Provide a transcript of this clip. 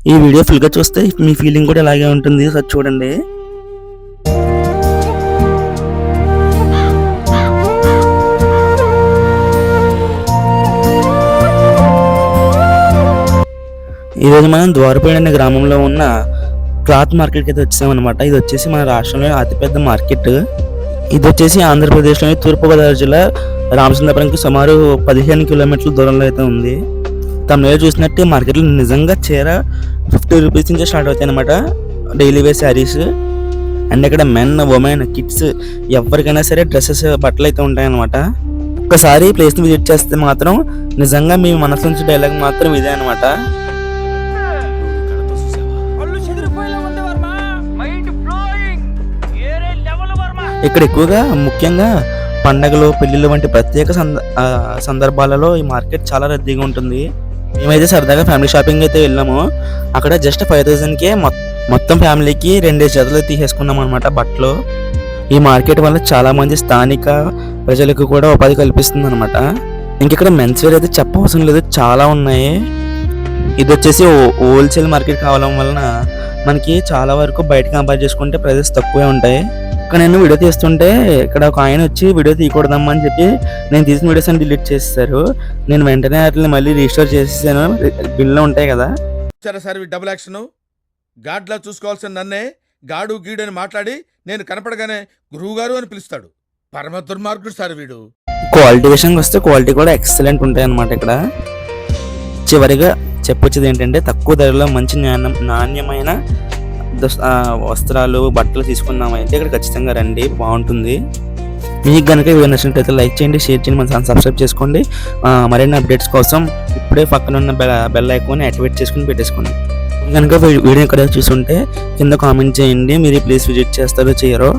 ఈ వీడియో ఫుల్గా చూస్తే మీ ఫీలింగ్ కూడా ఇలాగే ఉంటుంది. ఒకసారి చూడండి. ఈరోజు మనం ద్వారపేట అనే గ్రామంలో ఉన్న క్లాత్ మార్కెట్కి అయితే వచ్చామన్నమాట. ఇది వచ్చేసి మన రాష్ట్రంలో అతిపెద్ద మార్కెట్. ఇది వచ్చేసి ఆంధ్రప్రదేశ్లోని తూర్పుగోదావరి జిల్లా రామచంద్రపురంకి సుమారు 15 కిలోమీటర్ల దూరంలో అయితే ఉంది. తమిళ చూసినట్టు మార్కెట్లో నిజంగా చీర 50 రూపీస్ నుంచి స్టార్ట్ అవుతాయి అనమాట. డైలీ వేర్ శారీస్ అండ్ ఇక్కడ మెన్, ఉమెన్, కిడ్స్ ఎవరికైనా సరే డ్రెస్సెస్, బట్టలు అయితే ఉంటాయన్నమాట. ఒక్కసారి ప్లేస్ని విజిట్ చేస్తే మాత్రం నిజంగా మీ మనసు నుంచి డైలాగ్ మాత్రం ఇదే అనమాట. ఇక్కడ ఎక్కువగా ముఖ్యంగా పండగలు, పెళ్లిళ్ళు వంటి ప్రత్యేక సందర్భాలలో ఈ మార్కెట్ చాలా రద్దీగా ఉంటుంది. మేమైతే సరదాగా ఫ్యామిలీ షాపింగ్ అయితే వెళ్ళాము. అక్కడ జస్ట్ 5,000కే మొత్తం ఫ్యామిలీకి 2 జతలు తీసేసుకున్నాం అనమాట బట్టలు. ఈ మార్కెట్ వల్ల చాలా మంది స్థానిక ప్రజలకు కూడా ఉపాధి కల్పిస్తుంది అనమాట. ఇంకెక్కడ మెన్స్ వేర్ అయితే చెప్పవసరం లేదు, చాలా ఉన్నాయి. ఇది వచ్చేసి హోల్సేల్ మార్కెట్ కావడం వలన మనకి చాలా వరకు బయట కంపేర్ చేసుకుంటే ప్రైజెస్ తక్కువే ఉంటాయి. ఇక్కడ నేను వీడియో తీస్తుంటే ఇక్కడ ఒక ఆయన వచ్చి వీడియో తీయకూడదమ్మా అని చెప్పి నేను తీసిన వీడియోస్ అని డిలీట్ చేస్తారు. నేను వెంటనే వాటిని మళ్ళీ రీస్టోర్ చేసేసాను. బిల్లో ఉంటాయి కదా. సరే డబుల్ యాక్షన్ గాడ్లా చూసుకోవాల్సిన నన్నే గాడు గీడు అని మాట్లాడి నేను కనపడగానే గురువు గారు అని పిలుస్తాడు. పరమ దుర్మార్గుడు సార్ వీడు. క్వాలిటీ విషయానికి వస్తే క్వాలిటీ కూడా ఎక్సలెంట్ ఉంటాయి అన్నమాట. ఇక్కడ చివరిగా చెప్పొచ్చేది ఏంటంటే తక్కువ ధరలో మంచి నాణ్యమైన వస్త్రాలు, బట్టలు తీసుకున్నామైతే ఇక్కడ ఖచ్చితంగా రండి, బాగుంటుంది. మీకు కనుక వీడియో నచ్చినట్లయితే లైక్ చేయండి, షేర్ చేయండి, మన ఛానల్ సబ్స్క్రైబ్ చేసుకోండి. మరిన్ని అప్డేట్స్ కోసం ఇప్పుడే పక్కన ఉన్న బెల్ ఐకాన్ యాక్టివేట్ చేసుకుని పెట్టేసుకోండి. కనుక వీడియో ఎక్కడ చూస్తుంటే కింద కామెంట్ చేయండి, మీరు ప్లీజ్ విజిట్ చేస్తారో చేయరో.